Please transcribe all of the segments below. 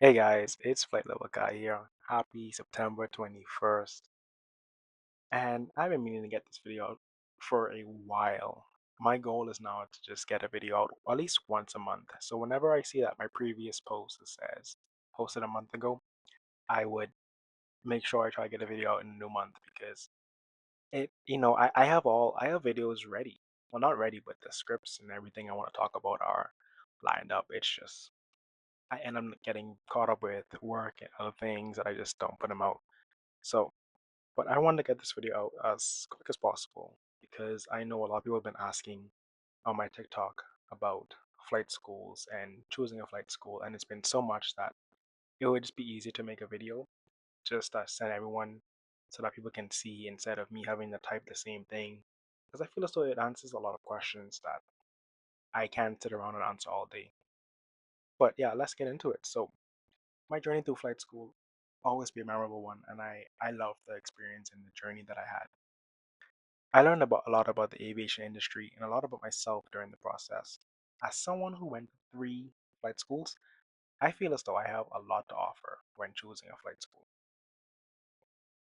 Hey guys, it's FlightLevelKy here. Happy September 21st. And I've been meaning to get this video out for a while. My goal is now to just get a video out at least once a month. So whenever I see that my previous post says posted a month ago, I would make sure I try to get a video out in a new month because I have videos ready. Well, not ready, but the scripts and everything I want to talk about are lined up. It's just I end up getting caught up with work and other things that I just don't put them out. So, but I wanted to get this video out as quick as possible because I know a lot of people have been asking on my TikTok about flight schools and choosing a flight school, and it's been so much that it would just be easy to make a video just to send everyone so that people can see instead of me having to type the same thing. Because I feel as though it answers a lot of questions that I can't sit around and answer all day. But yeah, let's get into it. So, my journey through flight school always be a memorable one, and I love the experience and the journey that I had. I learned about a lot about the aviation industry and a lot about myself during the process. As someone who went to three flight schools, I feel as though I have a lot to offer when choosing a flight school.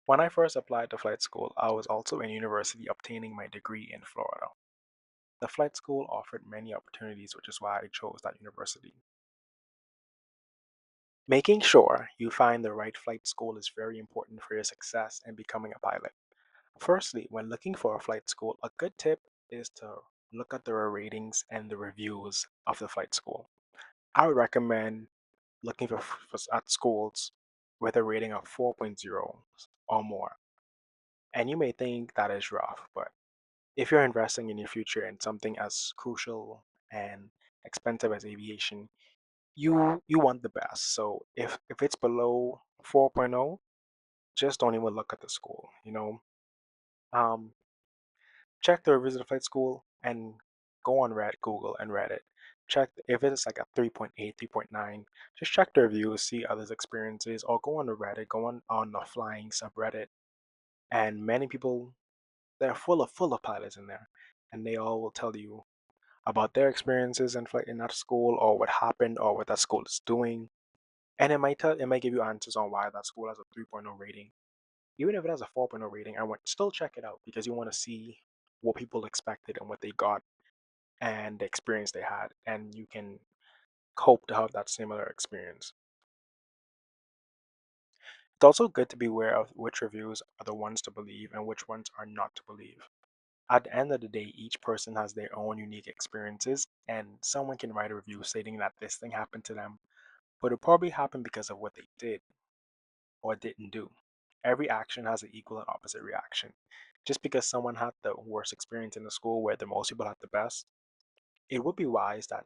When I first applied to flight school, I was also in university obtaining my degree in Florida. The flight school offered many opportunities, which is why I chose that university. Making sure you find the right flight school is very important for your success in becoming a pilot. Firstly, when looking for a flight school, a good tip is to look at the ratings and the reviews of the flight school. I would recommend looking at schools with a rating of 4.0 or more. And you may think that is rough, but if you're investing in your future in something as crucial and expensive as aviation, you want the best. So if it's below 4.0, just don't even look at the school. Um, check the reviews of the flight school and go on Reddit, Google, and Reddit. Check if it's like a 3.8, 3.9. Just check the reviews, see others' experiences, or go on the Reddit, go on the flying subreddit. And many people, they're full of pilots in there, and they all will tell you about their experiences in flight in that school, or what happened, or what that school is doing. And it might give you answers on why that school has a 3.0 rating. Even if it has a 4.0 rating, I want still check it out because you want to see what people expected and what they got and the experience they had, and you can hope to have that similar experience. It's also good to be aware of which reviews are the ones to believe and which ones are not to believe. At the end of the day, each person has their own unique experiences, and someone can write a review stating that this thing happened to them, but it probably happened because of what they did or didn't do. Every action has an equal and opposite reaction. Just because someone had the worst experience in the school where the most people had the best, it would be wise that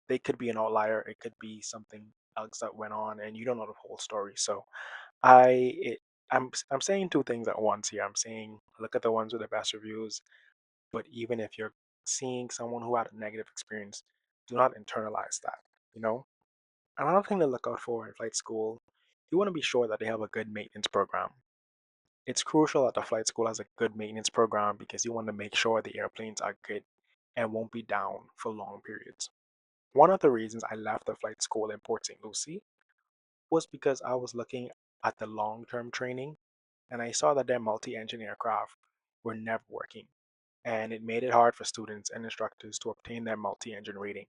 they could be an outlier. It could be something else that went on, and you don't know the whole story. So I, it, I'm saying two things at once here. I'm saying look at the ones with the best reviews, but even if you're seeing someone who had a negative experience, do not internalize that. You know. Another thing to look out for in flight school, you want to be sure that they have a good maintenance program. It's crucial that the flight school has a good maintenance program because you want to make sure the airplanes are good and won't be down for long periods. One of the reasons I left the flight school in Port St. Lucie was because I was looking at the long term training and I saw that their multi engine aircraft were never working, and it made it hard for students and instructors to obtain their multi engine rating.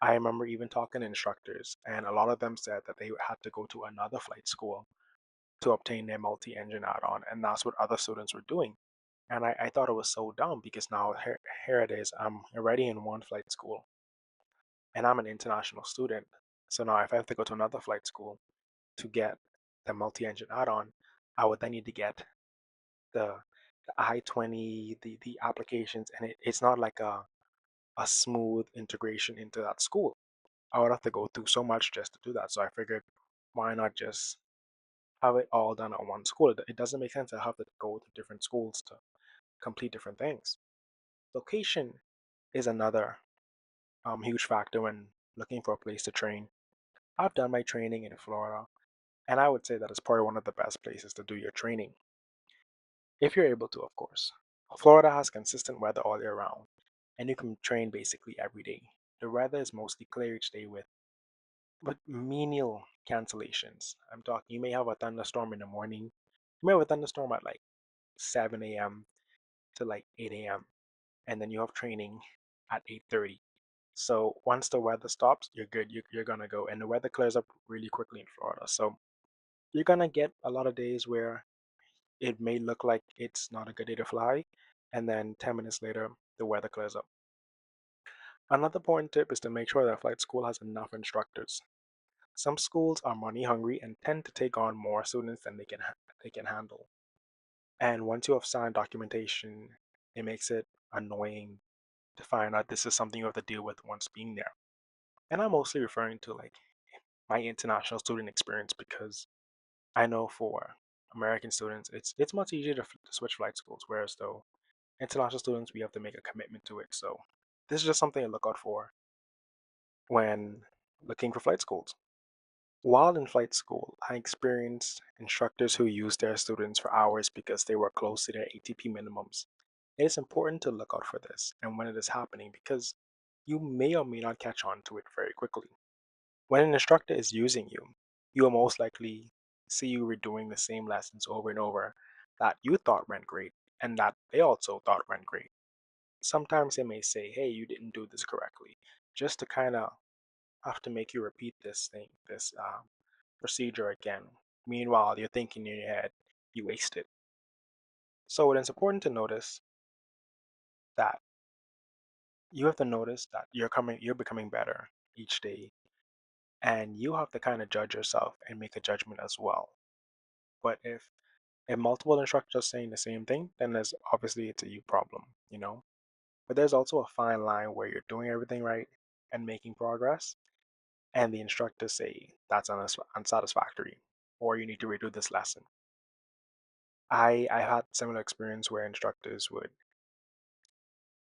I remember even talking to instructors, and a lot of them said that they had to go to another flight school to obtain their multi engine add on, and that's what other students were doing. And I thought it was so dumb because now here it is, I'm already in one flight school and I'm an international student. So now if I have to go to another flight school to get the multi-engine add-on, I would then need to get the, the I-20, the applications, and it's not like a smooth integration into that school. I would have to go through so much just to do that. So I figured, why not just have it all done at one school? It doesn't make sense to have to go to different schools to complete different things. Location is another huge factor when looking for a place to train. I've done my training in Florida, and I would say that it's probably one of the best places to do your training, if you're able to, of course. Florida has consistent weather all year round, and you can train basically every day. The weather is mostly clear each day with But menial cancellations. I'm talking, you may have a thunderstorm in the morning. You may have a thunderstorm at like 7 a.m. to like 8 a.m. and then you have training at 8:30. So once the weather stops, you're good. You're gonna go, and the weather clears up really quickly in Florida. So you're gonna get a lot of days where it may look like it's not a good day to fly, and then 10 minutes later, the weather clears up. Another important tip is to make sure that flight school has enough instructors. Some schools are money hungry and tend to take on more students than they can handle. And once you have signed documentation, it makes it annoying to find out this is something you have to deal with once being there. And I'm mostly referring to like my international student experience because I know for American students, it's much easier to switch flight schools, whereas though international students, we have to make a commitment to it. So this is just something to look out for when looking for flight schools. While in flight school, I experienced instructors who used their students for hours because they were close to their ATP minimums. It is important to look out for this and when it is happening because you may or may not catch on to it very quickly. When an instructor is using you, you will most likely see you redoing the same lessons over and over that you thought went great and that they also thought went great. Sometimes they may say, hey, you didn't do this correctly, just to kind of have to make you repeat this procedure again. Meanwhile, you're thinking in your head, you wasted. So it is important to notice that you have to notice that you're becoming better each day, and you have to kind of judge yourself and make a judgment as well. But if multiple instructors are saying the same thing, then there's obviously it's a you problem. But there's also a fine line where you're doing everything right and making progress, and the instructors say that's unsatisfactory, or you need to redo this lesson. I had similar experience where instructors would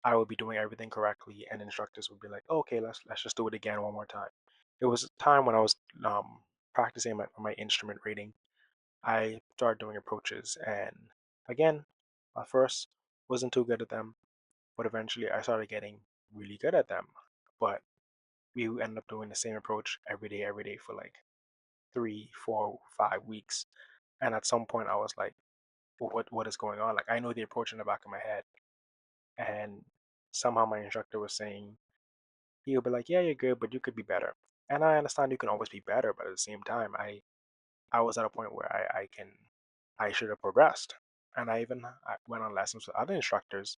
I would be doing everything correctly, and instructors would be like, oh, "Okay, let's just do it again one more time." It was a time when I was practicing my instrument reading. I started doing approaches, and again, at first wasn't too good at them, but eventually I started getting really good at them. But we ended up doing the same approach every day for like 3, 4, 5 weeks, and at some point I was like, well, what is going on? Like I know the approach in the back of my head, and somehow my instructor was saying he'll be like, yeah, you're good, but you could be better. And I understand you can always be better, but at the same time, I was at a point where I should have progressed. And I went on lessons with other instructors,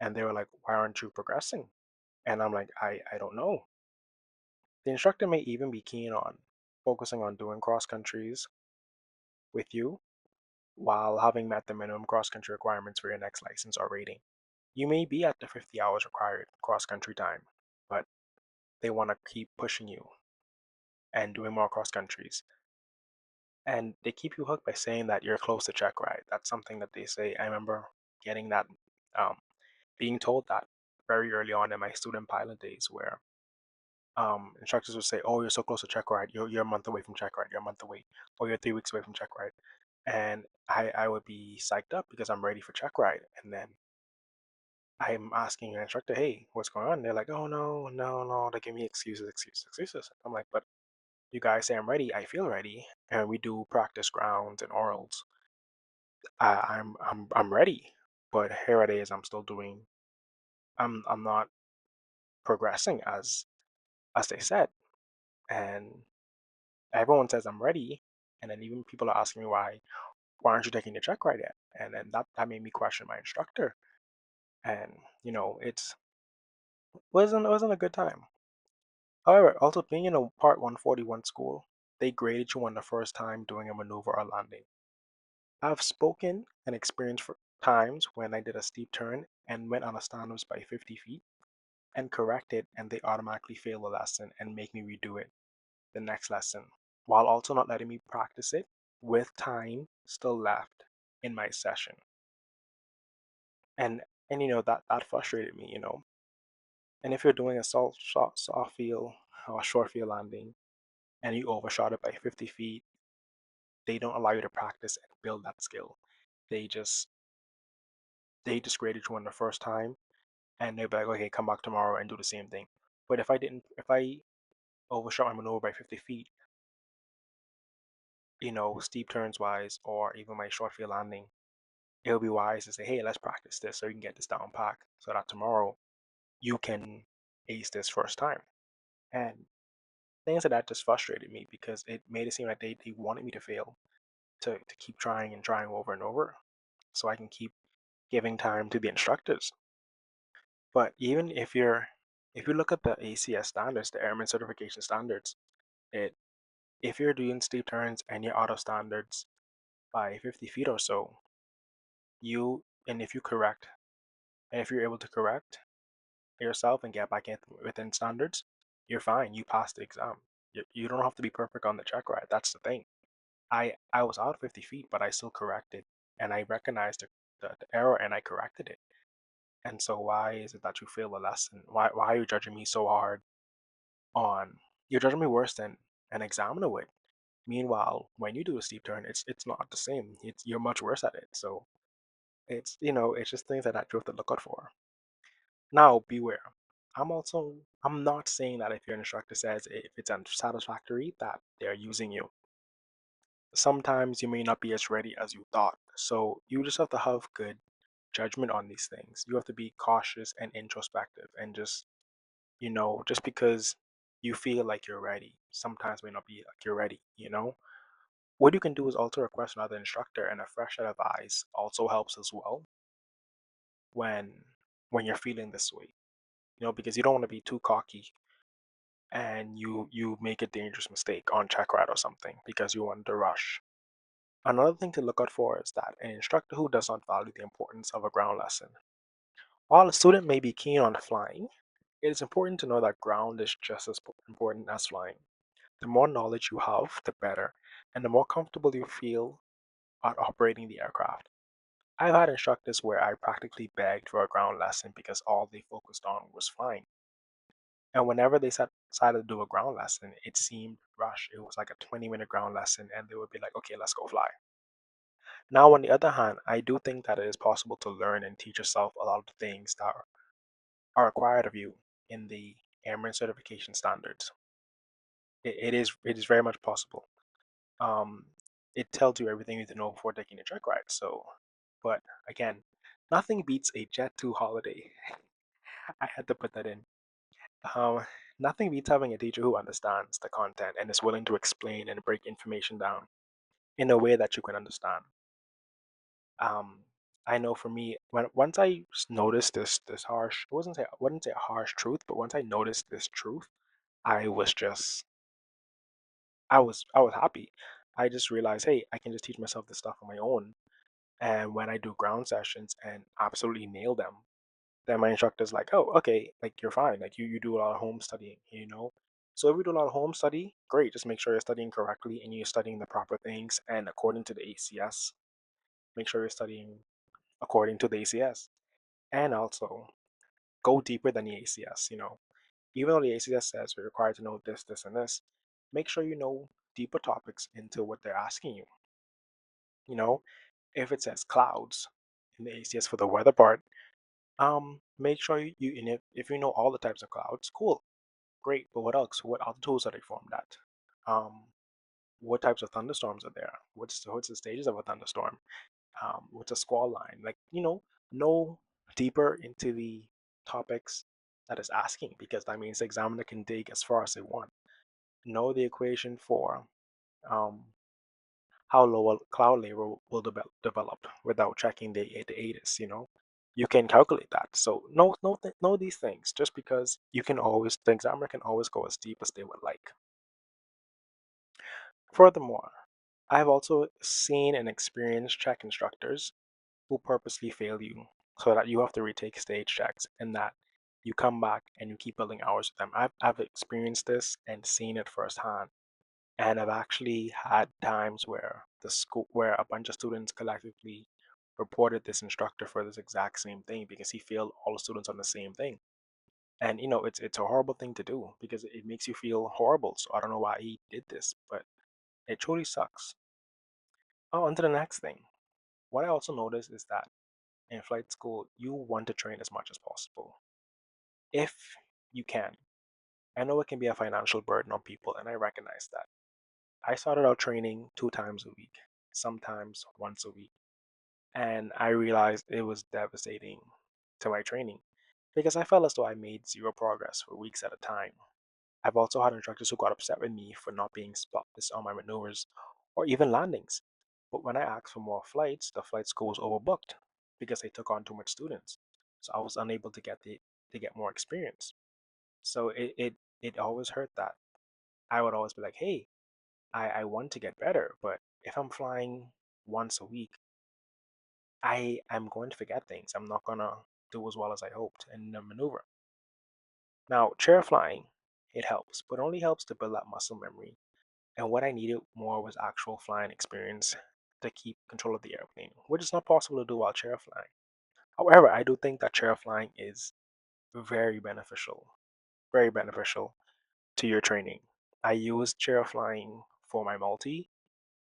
and they were like, why aren't you progressing? And I'm like, I don't know. The instructor may even be keen on focusing on doing cross countries with you while having met the minimum cross country requirements for your next license or rating. You may be at the 50 hours required cross country time, but they want to keep pushing you and doing more cross countries. And they keep you hooked by saying that you're close to check ride. That's something that they say. I remember getting that, um, being told that very early on in my student pilot days, where instructors would say, "Oh, you're so close to check ride. You're a month away from check ride. You're a month away, or you're 3 weeks away from check ride." And I would be psyched up because I'm ready for check ride, and then I'm asking an instructor, "Hey, what's going on?" They're like, "Oh no, no, no." They give me excuses, excuses, excuses. I'm like, "But you guys say I'm ready. I feel ready, and we do practice grounds and orals. I'm ready, but here it is. I'm still doing. I'm not progressing as they said, and everyone says I'm ready, and then even people are asking me why aren't you taking the check right yet? And then that made me question my instructor, and it wasn't a good time. However, also being in a Part 141 school, they graded you on the first time doing a maneuver or landing. I've spoken and experienced for times when I did a steep turn and went on a stanhope by 50 feet and corrected, and they automatically fail the lesson and make me redo it the next lesson, while also not letting me practice it with time still left in my session. And that frustrated me. And if you're doing a soft field or a short field landing and you overshot it by 50 feet, they don't allow you to practice and build that skill. They just they just graded you on the first time, and they'll be like, okay, come back tomorrow and do the same thing. But if I didn't, if I overshot my maneuver by 50 feet, steep turns wise, or even my short field landing, it'll be wise to say, hey, let's practice this so you can get this down pack so that tomorrow you can ace this first time. And things like that just frustrated me because it made it seem like they wanted me to fail, to keep trying and trying over and over so I can keep giving time to the instructors. But even if you look at the ACS standards, the Airman Certification Standards, it if you're doing steep turns and you're out of standards by 50 feet or so, if you correct, and if you're able to correct yourself and get back in within standards, you're fine. You passed the exam. You don't have to be perfect on the check ride. That's the thing. I was out 50 feet, but I still corrected, and I recognized the error and I corrected it. And so why is it that you fail a lesson? Why are you judging me so hard on? You're judging me worse than an examiner would. Meanwhile, when you do a steep turn, it's not the same. You're much worse at it. So it's just things that you have to look out for. Now, beware. I'm not saying that if your instructor says if it's unsatisfactory that they're using you. Sometimes you may not be as ready as you thought. So you just have to have good judgment on these things. You have to be cautious and introspective and just because you feel like you're ready, sometimes may not be like you're ready. What you can do is also request another instructor, and a fresh set of eyes also helps as well when you're feeling this way. Because you don't want to be too cocky and you make a dangerous mistake on check ride or something because you want to rush. Another thing to look out for is that an instructor who does not value the importance of a ground lesson. While a student may be keen on flying, it is important to know that ground is just as important as flying. The more knowledge you have, the better, and the more comfortable you feel at operating the aircraft. I've had instructors where I practically begged for a ground lesson because all they focused on was flying. And whenever they decided to do a ground lesson, it seemed rushed. It was like a 20-minute ground lesson, and they would be like, okay, let's go fly. Now, on the other hand, I do think that it is possible to learn and teach yourself a lot of the things that are required of you in the Airman certification standards. It is very much possible. Um, it tells you everything you need to know before taking a check ride. So, but again, nothing beats a Jet 2 holiday. I had to put that in. Um, Nothing beats having a teacher who understands the content and is willing to explain and break information down in a way that you can understand. Um, I know for me, once I noticed this harsh, I wouldn't say a harsh truth, but once I noticed this truth, I was just I was happy. I just realized, hey, I can just teach myself this stuff on my own. And when I do ground sessions and absolutely nail them, then my instructor's like, oh, okay, like you're fine. Like you do a lot of home studying. So if you do a lot of home study, great. Just make sure you're studying correctly and you're studying the proper things and according to the ACS. Make sure you're studying according to the ACS. And also go deeper than the ACS. Even though the ACS says you're required to know this, this, and this, make sure you know deeper topics into what they're asking you. You know, if it says clouds in the ACS for the weather part, make sure and if you know all the types of clouds, cool, great. But what else? What altitudes are they formed at? Um, what types of thunderstorms are there? What's the stages of a thunderstorm? What's a squall line? Like, know deeper into the topics that is asking because that means the examiner can dig as far as they want. Know the equation for um, how low a cloud layer will develop without checking the ATIS. You can calculate that. So know these things just because the examiner can always go as deep as they would like. Furthermore, I have also seen and experienced check instructors who purposely fail you so that you have to retake stage checks and that you come back and you keep building hours with them. I've experienced this and seen it firsthand. And I've actually had times where a bunch of students collectively reported this instructor for this exact same thing because he failed all the students on the same thing. And it's a horrible thing to do because it makes you feel horrible. So I don't know why he did this, but it truly sucks. Oh, on to the next thing. What I also noticed is that in flight school, you want to train as much as possible if you can. I know it can be a financial burden on people, and I recognize that. I started out training 2 times a week, sometimes once a week, and I realized it was devastating to my training because I felt as though I made zero progress for weeks at a time. I've also had instructors who got upset with me for not being spotless on my maneuvers or even landings. But when I asked for more flights, the flight school was overbooked because they took on too much students. So I was unable to get more experience. So it always hurt that. I would always be like, hey, I want to get better, but if I'm flying once a week, I'm going to forget things. I'm not gonna do as well as I hoped in the maneuver. Now, chair flying, it helps, but only helps to build that muscle memory. And what I needed more was actual flying experience to keep control of the airplane, which is not possible to do while chair flying. However, I do think that chair flying is very beneficial to your training. I use chair flying for my multi,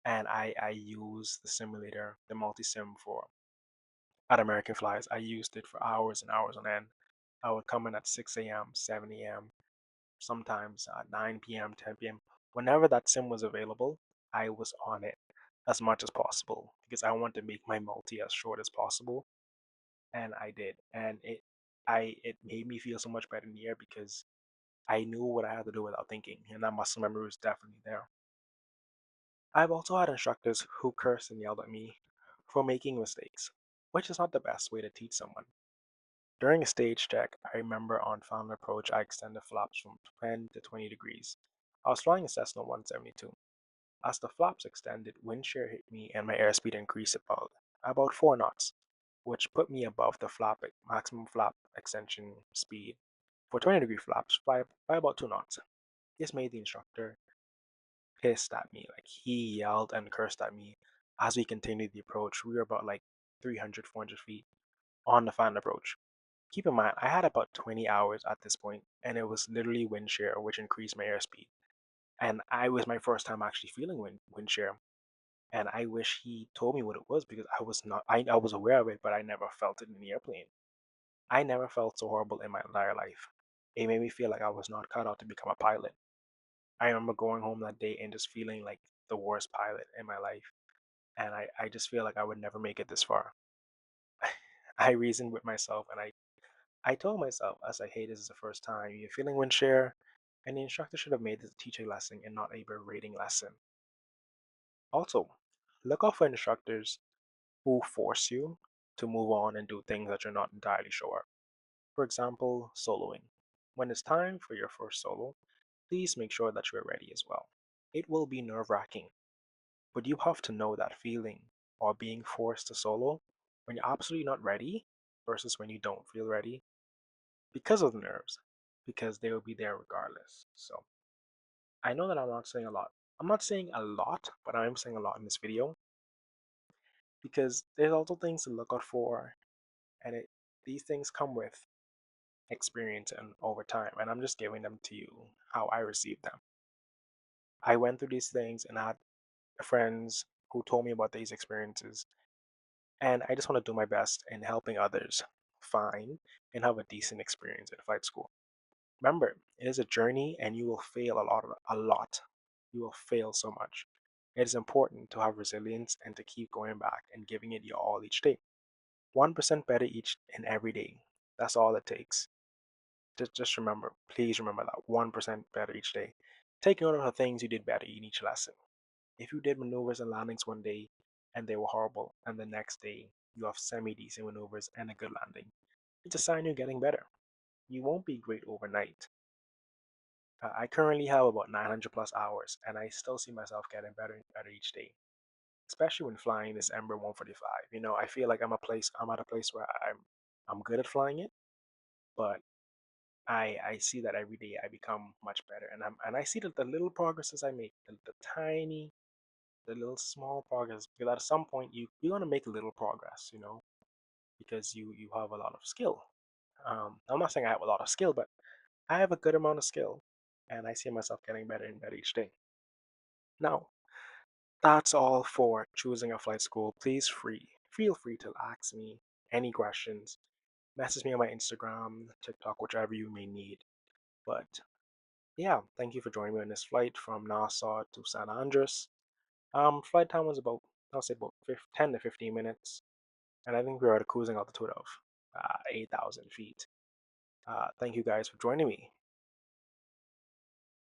and I use the simulator, the multi sim for at American Flies. I used it for hours and hours on end. I would come in at 6 a.m., 7 a.m., sometimes 9 p.m., 10 p.m. Whenever that sim was available, I was on it as much as possible because I want to make my multi as short as possible, and I did. And it made me feel so much better in the air because I knew what I had to do without thinking, and that muscle memory was definitely there. I've also had instructors who cursed and yelled at me for making mistakes, which is not the best way to teach someone. During a stage check, I remember on final approach I extended flaps from 10 to 20 degrees. I was flying a Cessna 172. As the flaps extended, wind shear hit me and my airspeed increased about 4 knots, which put me above the maximum flap extension speed for 20-degree flaps by about 2 knots. This made the instructor pissed at me. Like he yelled and cursed at me as we continued the approach. We were about like 300, 400 feet on the final approach. Keep in mind, I had about 20 hours at this point, and it was literally wind shear, which increased my airspeed. And I was my first time actually feeling wind shear. And I wish he told me what it was because I was not, I was aware of it, but I never felt it in the airplane. I never felt so horrible in my entire life. It made me feel like I was not cut out to become a pilot. I remember going home that day and just feeling like the worst pilot in my life. And I just feel like I would never make it this far. I reasoned with myself and I told myself, I was like, hey, this is the first time you're feeling wind shear, and the instructor should have made this a teaching lesson and not a berating lesson. Also, look out for instructors who force you to move on and do things that you're not entirely sure. For example, soloing. When it's time for your first solo, please make sure that you're ready as well. It will be nerve-wracking, but you have to know that feeling or being forced to solo when you're absolutely not ready versus when you don't feel ready because of the nerves, because they will be there regardless. So I know that I'm not saying a lot. I'm not saying a lot, but I am saying a lot in this video because there's also things to look out for, and these things come with experience and over time, and I'm just giving them to you how I received them. I went through these things and I had friends who told me about these experiences, and I just want to do my best in helping others find and have a decent experience in flight school. Remember, it is a journey and you will fail a lot. You will fail so much. It is important to have resilience and to keep going back and giving it your all each day. 1% better each and every day. That's all it takes. Just remember, please remember that 1% better each day. Take note of the things you did better in each lesson. If you did maneuvers and landings one day and they were horrible, and the next day you have semi-decent maneuvers and a good landing, it's a sign you're getting better. You won't be great overnight. I currently have about 900 plus hours, and I still see myself getting better and better each day. Especially when flying this Ember 145. I feel like I'm at a place where I'm good at flying it, but I see that every day I become much better, and I see that the little progresses I make, the little small progress, because at some point you're gonna make a little progress, because you have a lot of skill. I'm not saying I have a lot of skill, but I have a good amount of skill, and I see myself getting better and better each day. Now, that's all for choosing a flight school. Please feel free to ask me any questions. Message me on my Instagram, TikTok, whichever you may need. But yeah, thank you for joining me on this flight from Nassau to San Andreas. Flight time was about, I'll say about 10 to 15 minutes, and I think we were at a cruising altitude of 8,000 feet. Thank you guys for joining me.